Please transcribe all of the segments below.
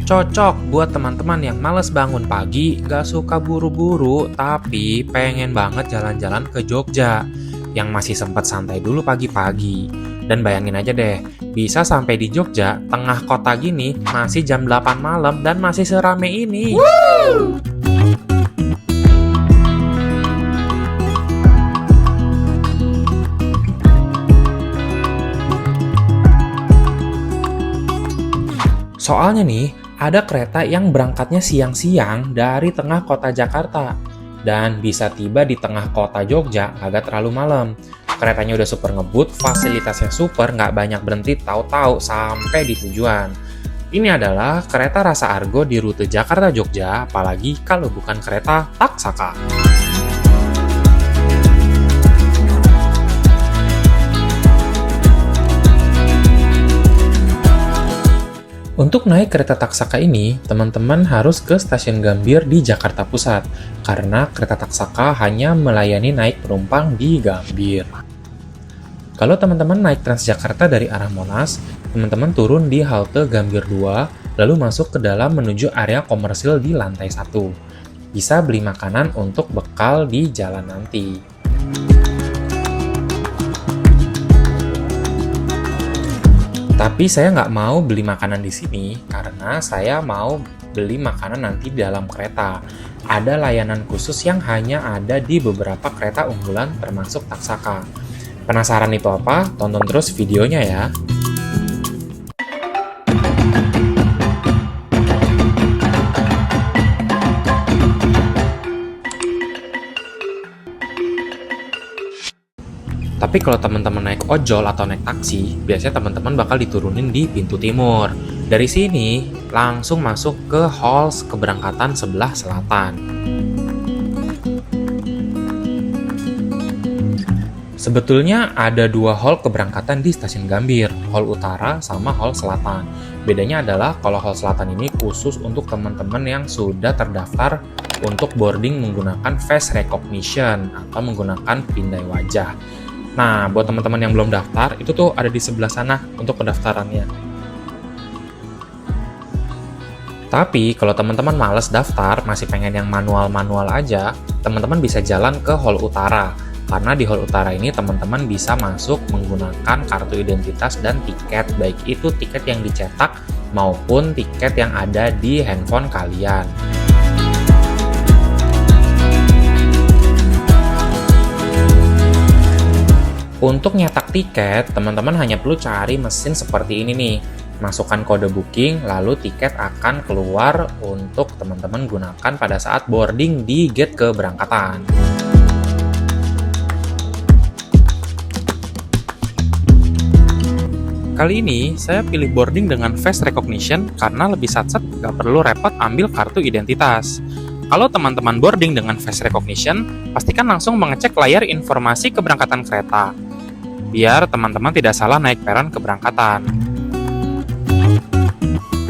Cocok buat teman-teman yang males bangun pagi, gak suka buru-buru, tapi pengen banget jalan-jalan ke Jogja, yang masih sempat santai dulu pagi-pagi. Dan bayangin aja deh, bisa sampai di Jogja, tengah kota gini, masih jam 8 malam dan masih serame ini. Soalnya nih, ada kereta yang berangkatnya siang-siang dari tengah kota Jakarta dan bisa tiba di tengah kota Jogja agak terlalu malam. Keretanya udah super ngebut, fasilitasnya super, nggak banyak berhenti, tahu-tahu sampai di tujuan. Ini adalah kereta Rasa Argo di rute Jakarta-Jogja, apalagi kalau bukan kereta Taksaka. Untuk naik kereta Taksaka ini, teman-teman harus ke stasiun Gambir di Jakarta Pusat, karena kereta Taksaka hanya melayani naik penumpang di Gambir. Kalau teman-teman naik Transjakarta dari arah Monas, teman-teman turun di halte Gambir 2, lalu masuk ke dalam menuju area komersil di lantai 1. Bisa beli makanan untuk bekal di jalan nanti. Tapi saya nggak mau beli makanan di sini karena saya mau beli makanan nanti di dalam kereta. Ada layanan khusus yang hanya ada di beberapa kereta unggulan termasuk Taksaka. Penasaran itu apa? Tonton terus videonya ya. Tapi kalau teman-teman naik ojol atau naik taksi, biasanya teman-teman bakal diturunin di pintu timur. Dari sini, langsung masuk ke hall keberangkatan sebelah selatan. Sebetulnya ada dua hall keberangkatan di stasiun Gambir, hall utara sama hall selatan. Bedanya adalah kalau hall selatan ini khusus untuk teman-teman yang sudah terdaftar untuk boarding menggunakan face recognition atau menggunakan pindai wajah. Nah, buat teman-teman yang belum daftar, itu tuh ada di sebelah sana untuk pendaftarannya. Tapi, kalau teman-teman males daftar, masih pengen yang manual-manual aja, teman-teman bisa jalan ke hall utara. Karena di hall utara ini, teman-teman bisa masuk menggunakan kartu identitas dan tiket, baik itu tiket yang dicetak maupun tiket yang ada di handphone kalian. Untuk nyetak tiket, teman-teman hanya perlu cari mesin seperti ini nih. Masukkan kode booking, lalu tiket akan keluar untuk teman-teman gunakan pada saat boarding di gate keberangkatan. Kali ini, saya pilih boarding dengan face recognition karena lebih satset, gak perlu repot ambil kartu identitas. Kalau teman-teman boarding dengan face recognition, pastikan langsung mengecek layar informasi keberangkatan kereta, biar teman-teman tidak salah naik peron keberangkatan.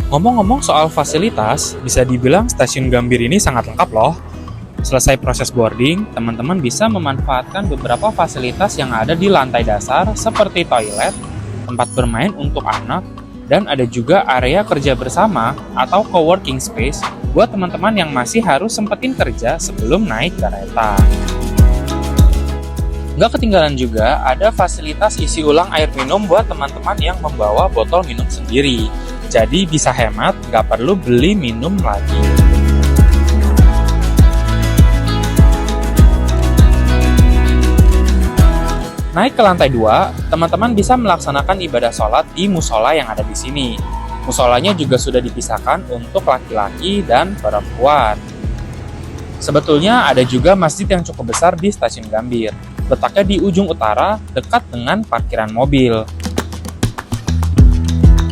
Ngomong-ngomong soal fasilitas, bisa dibilang stasiun Gambir ini sangat lengkap loh. Selesai proses boarding, teman-teman bisa memanfaatkan beberapa fasilitas yang ada di lantai dasar seperti toilet, tempat bermain untuk anak, dan ada juga area kerja bersama atau coworking space buat teman-teman yang masih harus sempetin kerja sebelum naik kereta. Nggak ketinggalan juga ada fasilitas isi ulang air minum buat teman-teman yang membawa botol minum sendiri. Jadi bisa hemat, nggak perlu beli minum lagi. Naik ke lantai 2, teman-teman bisa melaksanakan ibadah sholat di musola yang ada di sini. Musolanya juga sudah dipisahkan untuk laki-laki dan perempuan. Sebetulnya ada juga masjid yang cukup besar di stasiun Gambir. Letaknya di ujung utara, dekat dengan parkiran mobil.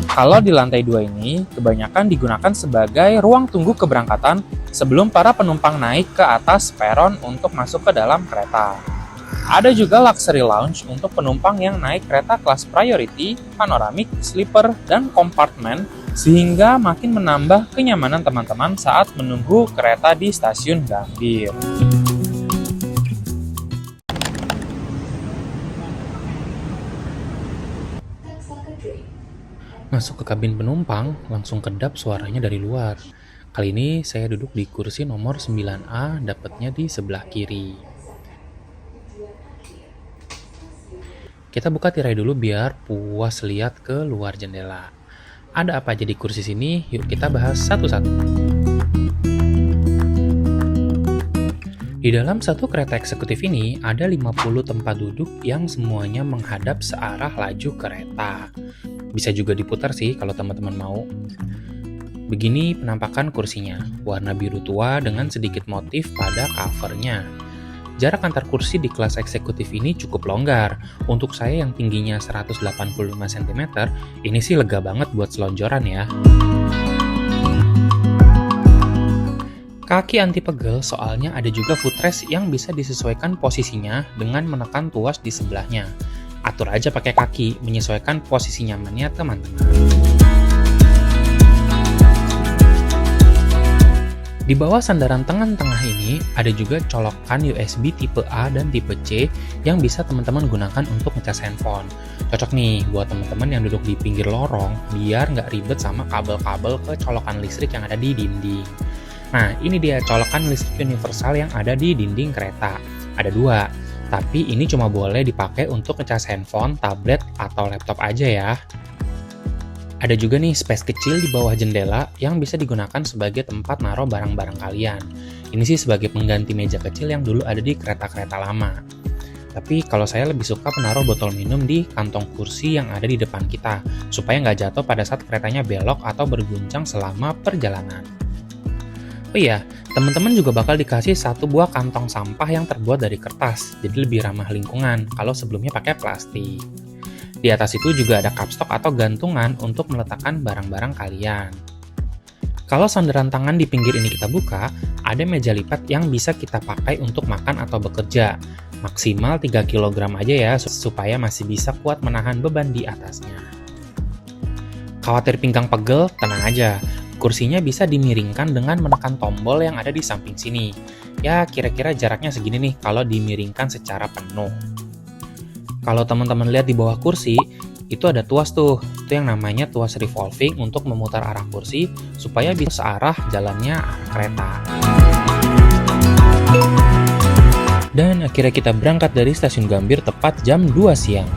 Kalau di lantai 2 ini, kebanyakan digunakan sebagai ruang tunggu keberangkatan sebelum para penumpang naik ke atas peron untuk masuk ke dalam kereta. Ada juga luxury lounge untuk penumpang yang naik kereta kelas priority, panoramik, sleeper, dan kompartemen, sehingga makin menambah kenyamanan teman-teman saat menunggu kereta di stasiun Gambir. Masuk ke kabin penumpang, langsung kedap suaranya dari luar. Kali ini saya duduk di kursi nomor 9A, dapatnya di sebelah kiri. Kita buka tirai dulu biar puas lihat ke luar jendela. Ada apa aja di kursi sini? Yuk kita bahas satu-satu. Di dalam satu kereta eksekutif ini ada 50 tempat duduk yang semuanya menghadap searah laju kereta. Bisa juga diputar sih kalau teman-teman mau. Begini penampakan kursinya, warna biru tua dengan sedikit motif pada covernya. Jarak antar kursi di kelas eksekutif ini cukup longgar. Untuk saya yang tingginya 185 cm, ini sih lega banget buat selonjoran ya. Kaki anti pegel soalnya ada juga footrest yang bisa disesuaikan posisinya dengan menekan tuas di sebelahnya. Atur aja pakai kaki, menyesuaikan posisi nyamannya teman-teman. Di bawah sandaran tangan tengah ini ada juga colokan USB tipe A dan tipe C yang bisa teman-teman gunakan untuk ngecas handphone. Cocok nih buat teman-teman yang duduk di pinggir lorong biar nggak ribet sama kabel-kabel ke colokan listrik yang ada di dinding. Nah, ini dia colokan listrik universal yang ada di dinding kereta. Ada dua, tapi ini cuma boleh dipakai untuk ngecas handphone, tablet, atau laptop aja ya. Ada juga nih space kecil di bawah jendela yang bisa digunakan sebagai tempat naruh barang-barang kalian. Ini sih sebagai pengganti meja kecil yang dulu ada di kereta-kereta lama. Tapi kalau saya lebih suka menaruh botol minum di kantong kursi yang ada di depan kita, supaya nggak jatuh pada saat keretanya belok atau berguncang selama perjalanan. Oh iya, teman-teman juga bakal dikasih satu buah kantong sampah yang terbuat dari kertas, jadi lebih ramah lingkungan kalau sebelumnya pakai plastik. Di atas itu juga ada cupstock atau gantungan untuk meletakkan barang-barang kalian. Kalau sandaran tangan di pinggir ini kita buka, ada meja lipat yang bisa kita pakai untuk makan atau bekerja. Maksimal 3 kg aja ya, supaya masih bisa kuat menahan beban di atasnya. Khawatir pinggang pegel? Tenang aja, kursinya bisa dimiringkan dengan menekan tombol yang ada di samping sini. Ya, kira-kira jaraknya segini nih kalau dimiringkan secara penuh. Kalau teman-teman lihat di bawah kursi, itu ada tuas tuh. Itu yang namanya tuas revolving untuk memutar arah kursi supaya bisa searah jalannya arah kereta. Dan akhirnya kita berangkat dari stasiun Gambir tepat jam 2 siang.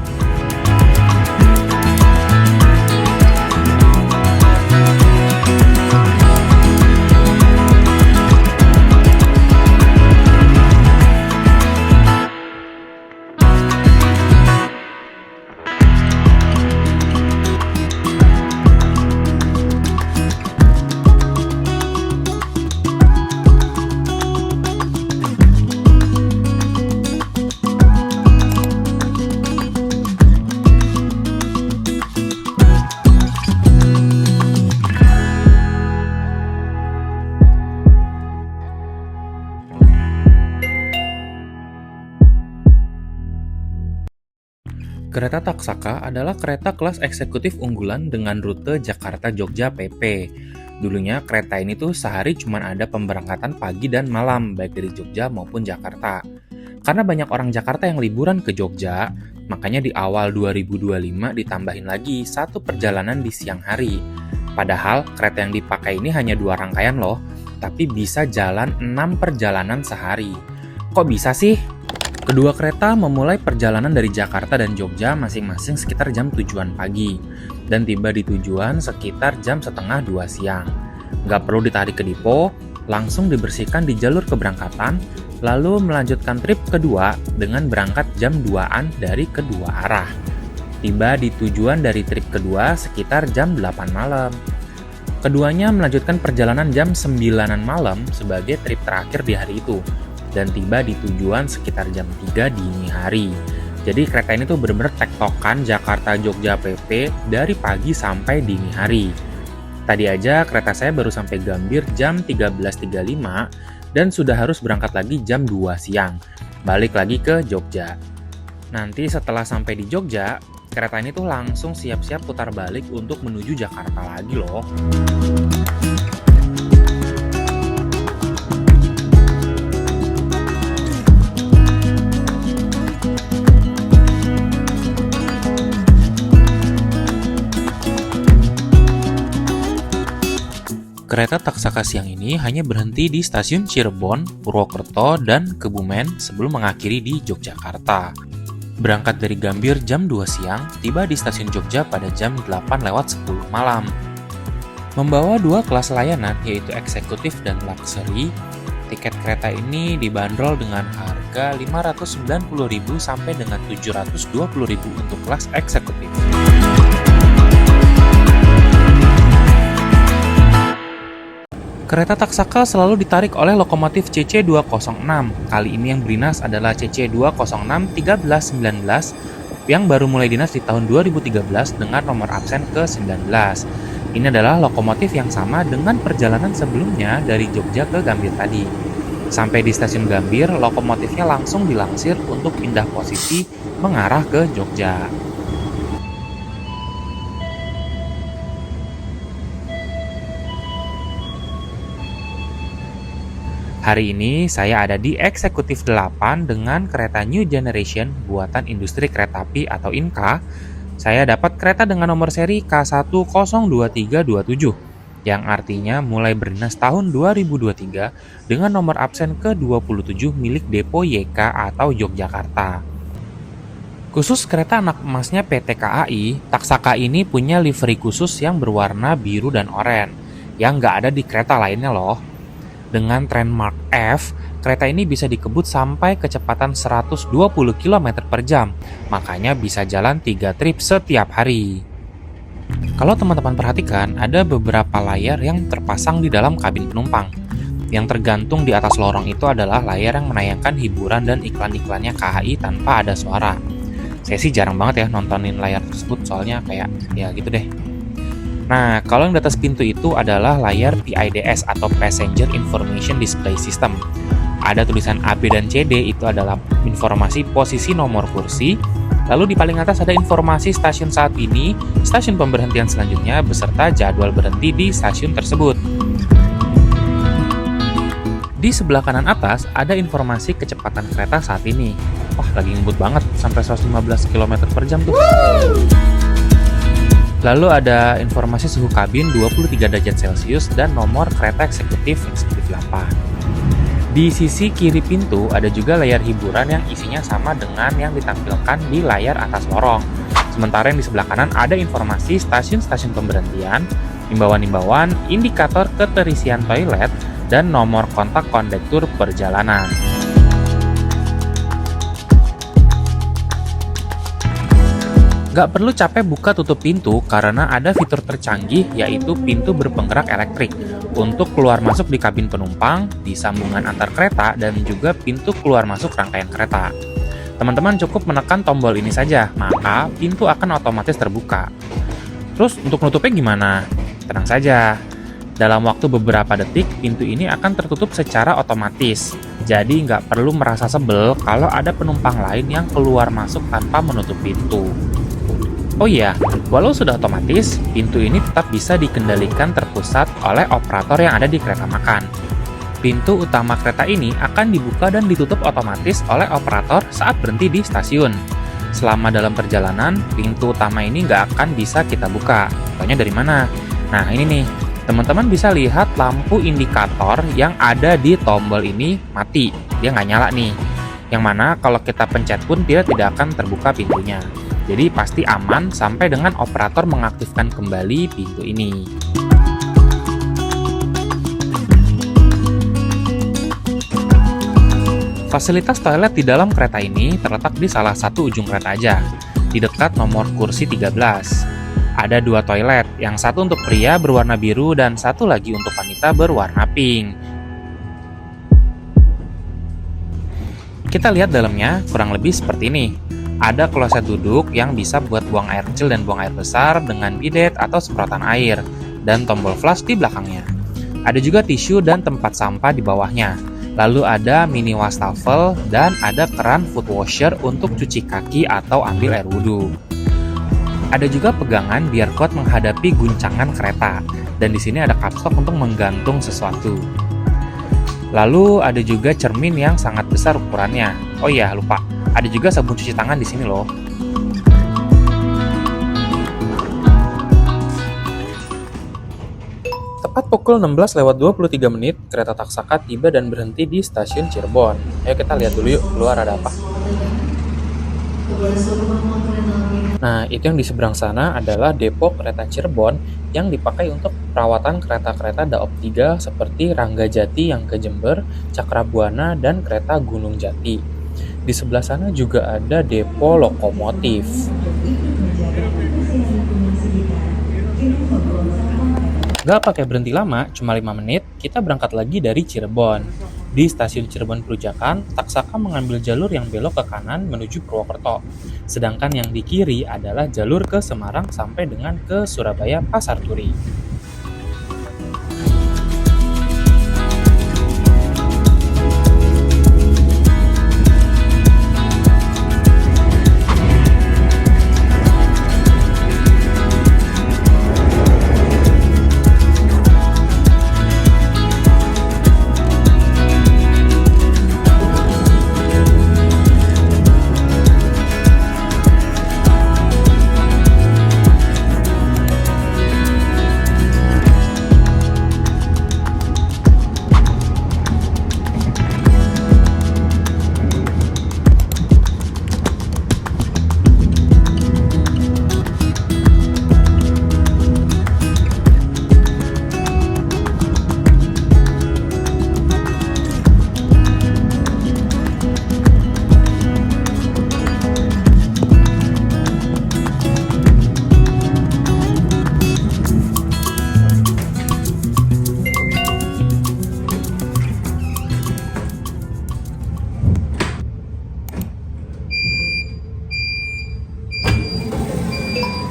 Kereta Taksaka adalah kereta kelas eksekutif unggulan dengan rute Jakarta-Jogja PP. Dulunya kereta ini tuh sehari cuma ada pemberangkatan pagi dan malam, baik dari Jogja maupun Jakarta. Karena banyak orang Jakarta yang liburan ke Jogja, makanya di awal 2025 ditambahin lagi satu perjalanan di siang hari. Padahal kereta yang dipakai ini hanya 2 rangkaian loh, tapi bisa jalan 6 perjalanan sehari. Kok bisa sih? Kedua kereta memulai perjalanan dari Jakarta dan Jogja masing-masing sekitar jam 7-an pagi dan tiba di tujuan sekitar jam setengah 2 siang. Nggak perlu ditarik ke depo, langsung dibersihkan di jalur keberangkatan, lalu melanjutkan trip kedua dengan berangkat jam 2-an dari kedua arah. Tiba di tujuan dari trip kedua sekitar jam 8 malam. Keduanya melanjutkan perjalanan jam 9-an malam sebagai trip terakhir di hari itu, dan tiba di tujuan sekitar jam 3 dini hari. Jadi kereta ini tuh bener-bener tektokan Jakarta-Jogja PP dari pagi sampai dini hari. Tadi aja kereta saya baru sampai Gambir jam 13.35 dan sudah harus berangkat lagi jam 2 siang. Balik lagi ke Jogja. Nanti setelah sampai di Jogja, kereta ini tuh langsung siap-siap putar balik untuk menuju Jakarta lagi loh. Kereta Taksaka siang ini hanya berhenti di stasiun Cirebon, Purwokerto, dan Kebumen sebelum mengakhiri di Yogyakarta. Berangkat dari Gambir jam 2 siang, tiba di stasiun Jogja pada jam 8:10 malam. Membawa dua kelas layanan yaitu eksekutif dan luxury, tiket kereta ini dibanderol dengan harga Rp590.000 sampai dengan Rp720.000 untuk kelas eksekutif. Kereta Taksaka selalu ditarik oleh lokomotif CC206. Kali ini yang berinas adalah CC206-1319 yang baru mulai dinas di tahun 2013 dengan nomor absen ke-19. Ini adalah lokomotif yang sama dengan perjalanan sebelumnya dari Jogja ke Gambir tadi. Sampai di stasiun Gambir, lokomotifnya langsung dilangsir untuk pindah posisi mengarah ke Jogja. Hari ini saya ada di Eksekutif 8 dengan kereta New Generation buatan Industri Kereta Api atau INKA. Saya dapat kereta dengan nomor seri K102327 yang artinya mulai berdinas tahun 2023 dengan nomor absen ke-27 milik Depo YK atau Yogyakarta. Khusus kereta anak emasnya PT KAI, Taksaka ini punya livery khusus yang berwarna biru dan oranye yang nggak ada di kereta lainnya loh. Dengan tren Mark F, kereta ini bisa dikebut sampai kecepatan 120 km per jam, makanya bisa jalan 3 trip setiap hari. Kalau teman-teman perhatikan, ada beberapa layar yang terpasang di dalam kabin penumpang. Yang tergantung di atas lorong itu adalah layar yang menayangkan hiburan dan iklan-iklannya KAI tanpa ada suara. Saya sih jarang banget ya nontonin layar tersebut, soalnya kayak ya gitu deh. Nah, kalau yang di atas pintu itu adalah layar PIDS atau Passenger Information Display System. Ada tulisan A, B, dan CD, itu adalah informasi posisi nomor kursi. Lalu di paling atas ada informasi stasiun saat ini, stasiun pemberhentian selanjutnya, beserta jadwal berhenti di stasiun tersebut. Di sebelah kanan atas ada informasi kecepatan kereta saat ini. Wah, lagi ngebut banget, sampai 115 km per jam tuh. Lalu ada informasi suhu kabin 23 derajat Celcius dan nomor kereta eksekutif 8. Di sisi kiri pintu ada juga layar hiburan yang isinya sama dengan yang ditampilkan di layar atas lorong. Sementara yang di sebelah kanan ada informasi stasiun-stasiun pemberhentian, himbauan-himbauan, indikator keterisian toilet, dan nomor kontak kondektur perjalanan. Gak perlu capek buka tutup pintu karena ada fitur tercanggih yaitu pintu berpenggerak elektrik untuk keluar masuk di kabin penumpang, di sambungan antar kereta, dan juga pintu keluar masuk rangkaian kereta. Teman-teman cukup menekan tombol ini saja, maka pintu akan otomatis terbuka. Terus untuk nutupnya gimana? Tenang saja, dalam waktu beberapa detik pintu ini akan tertutup secara otomatis. Jadi nggak perlu merasa sebel kalau ada penumpang lain yang keluar masuk tanpa menutup pintu. Oh iya, walau sudah otomatis, pintu ini tetap bisa dikendalikan terpusat oleh operator yang ada di kereta makan. Pintu utama kereta ini akan dibuka dan ditutup otomatis oleh operator saat berhenti di stasiun. Selama dalam perjalanan, pintu utama ini nggak akan bisa kita buka. Contohnya dari mana? Nah ini nih, teman-teman bisa lihat lampu indikator yang ada di tombol ini mati. Dia nggak nyala nih. Yang mana kalau kita pencet pun dia tidak akan terbuka pintunya. Jadi pasti aman sampai dengan operator mengaktifkan kembali pintu ini. Fasilitas toilet di dalam kereta ini terletak di salah satu ujung kereta aja, di dekat nomor kursi 13. Ada dua toilet, yang satu untuk pria berwarna biru dan satu lagi untuk wanita berwarna pink. Kita lihat dalamnya kurang lebih seperti ini. Ada kloset duduk yang bisa buat buang air kecil dan buang air besar dengan bidet atau semprotan air, dan tombol flush di belakangnya. Ada juga tisu dan tempat sampah di bawahnya. Lalu ada mini wastafel dan ada keran foot washer untuk cuci kaki atau ambil air wudhu. Ada juga pegangan biar kuat menghadapi guncangan kereta, dan di sini ada kapstok untuk menggantung sesuatu. Lalu ada juga cermin yang sangat besar ukurannya. Oh iya, lupa. Ada juga sabun cuci tangan di sini loh. Tepat pukul 16:23, kereta Taksaka tiba dan berhenti di stasiun Cirebon. Ayo kita lihat dulu yuk, keluar ada apa. Nah, itu yang di seberang sana adalah depo kereta Cirebon yang dipakai untuk perawatan kereta-kereta Daop 3 seperti Ranggajati yang ke Jember, Cakrabuana, dan kereta Gunung Jati. Di sebelah sana juga ada depo lokomotif. Gak pakai berhenti lama, cuma 5 menit, kita berangkat lagi dari Cirebon. Di stasiun Cirebon Perujakan, Taksaka mengambil jalur yang belok ke kanan menuju Purwokerto. Sedangkan yang di kiri adalah jalur ke Semarang sampai dengan ke Surabaya Pasar Turi.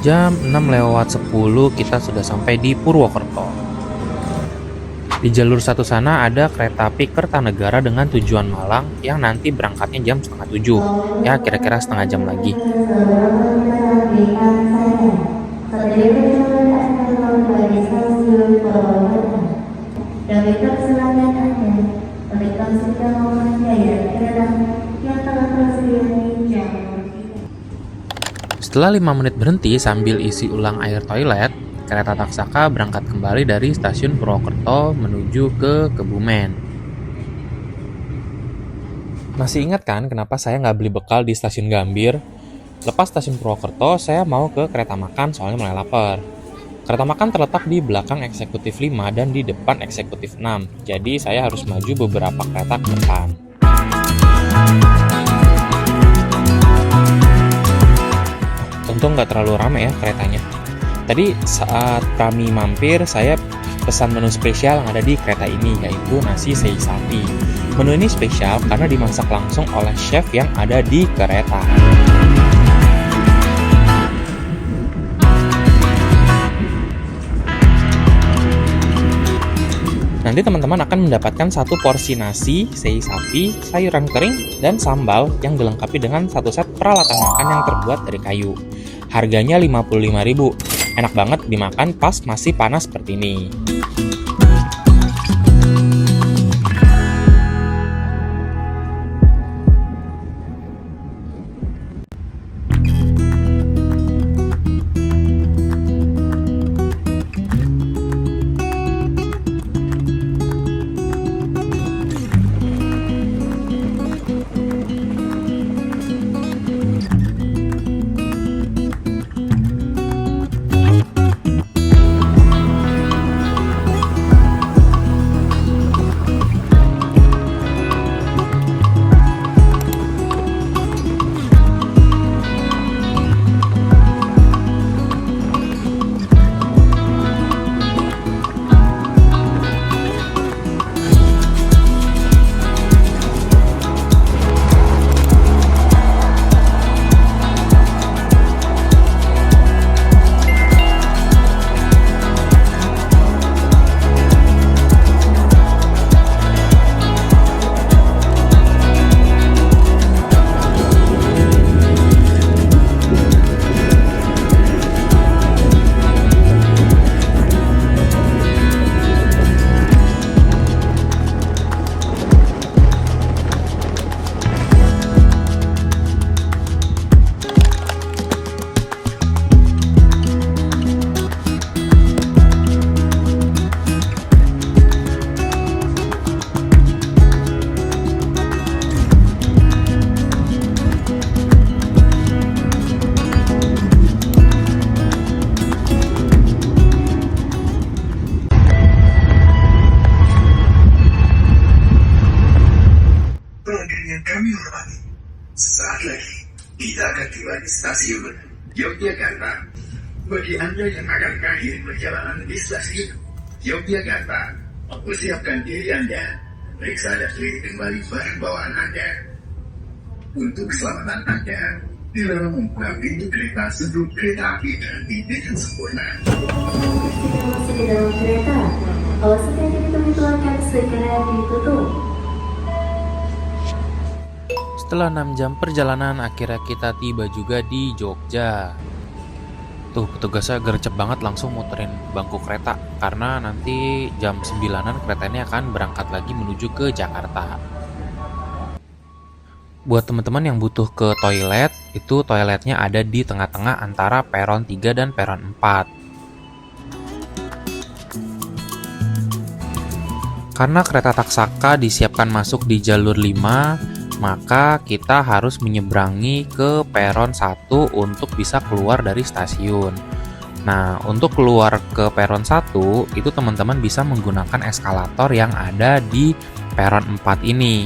Jam 6:10 kita sudah sampai di Purwokerto. Di jalur satu sana ada kereta api Kertanegara dengan tujuan Malang yang nanti berangkatnya jam 6:30. Ya, kira-kira setengah jam lagi. Setelah 5 menit berhenti sambil isi ulang air toilet, kereta Taksaka berangkat kembali dari stasiun Purwokerto menuju ke Kebumen. Masih ingat kan kenapa saya nggak beli bekal di stasiun Gambir? Lepas stasiun Purwokerto, saya mau ke kereta makan soalnya mulai lapar. Kereta makan terletak di belakang eksekutif 5 dan di depan eksekutif 6, jadi saya harus maju beberapa kereta ke depan. Untung nggak terlalu ramai ya keretanya. Tadi saat kami mampir, saya pesan menu spesial yang ada di kereta ini, yaitu nasi sei sapi. Menu ini spesial karena dimasak langsung oleh chef yang ada di kereta. Nanti teman-teman akan mendapatkan satu porsi nasi, sei sapi, sayuran kering, dan sambal yang dilengkapi dengan satu set peralatan makan yang terbuat dari kayu. Harganya 55.000. Enak banget dimakan pas masih panas seperti ini. tiba di stasiun Yogyakarta. Bagi Anda yang akan mengakhiri perjalanan di stasiun Yogyakarta, persiapkan diri Anda, periksa dan teliti kembali barang bawaan Anda. Untuk keselamatan Anda, dilarang membuka pintu kereta sebelum kereta api berhenti dengan sempurna. Jika masih di dalam kereta, awas hati pintu akan segera ditutup. Setelah 6 jam perjalanan, akhirnya kita tiba juga di Jogja. Tuh, petugasnya gercep banget langsung muterin bangku kereta, karena nanti jam 9-an kereta ini akan berangkat lagi menuju ke Jakarta. Buat teman-teman yang butuh ke toilet, itu toiletnya ada di tengah-tengah antara peron 3 dan peron 4. Karena kereta Taksaka disiapkan masuk di jalur 5, maka kita harus menyeberangi ke peron 1 untuk bisa keluar dari stasiun. Nah, untuk keluar ke peron 1, itu teman-teman bisa menggunakan eskalator yang ada di peron 4 ini.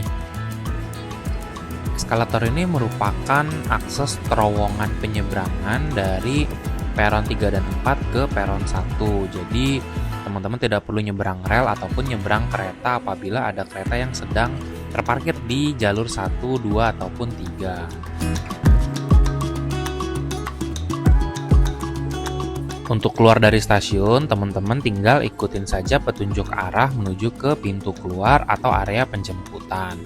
Eskalator ini merupakan akses terowongan penyeberangan dari peron 3 dan 4 ke peron 1. Jadi, teman-teman tidak perlu nyeberang rel ataupun nyeberang kereta apabila ada kereta yang sedang terparkir di jalur 1, 2, ataupun 3. Untuk keluar dari stasiun, teman-teman tinggal ikutin saja petunjuk arah menuju ke pintu keluar atau area penjemputan.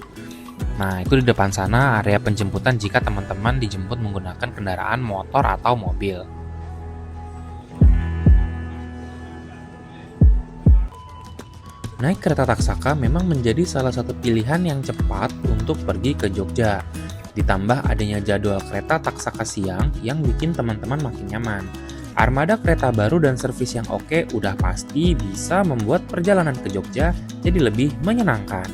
Nah, itu di depan sana area penjemputan jika teman-teman dijemput menggunakan kendaraan motor atau mobil. Naik kereta Taksaka memang menjadi salah satu pilihan yang cepat untuk pergi ke Jogja. Ditambah adanya jadwal kereta Taksaka siang yang bikin teman-teman makin nyaman. Armada kereta baru dan servis yang oke udah pasti bisa membuat perjalanan ke Jogja jadi lebih menyenangkan.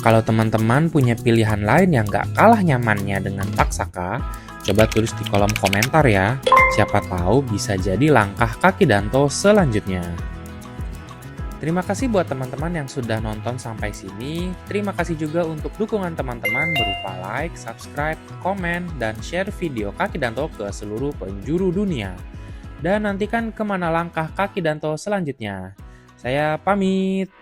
Kalau teman-teman punya pilihan lain yang gak kalah nyamannya dengan Taksaka, coba tulis di kolom komentar ya. Siapa tahu bisa jadi langkah kaki Danto selanjutnya. Terima kasih buat teman-teman yang sudah nonton sampai sini. Terima kasih juga untuk dukungan teman-teman berupa like, subscribe, komen, dan share video Kaki Danto ke seluruh penjuru dunia. Dan nantikan kemana langkah Kaki Danto selanjutnya. Saya pamit.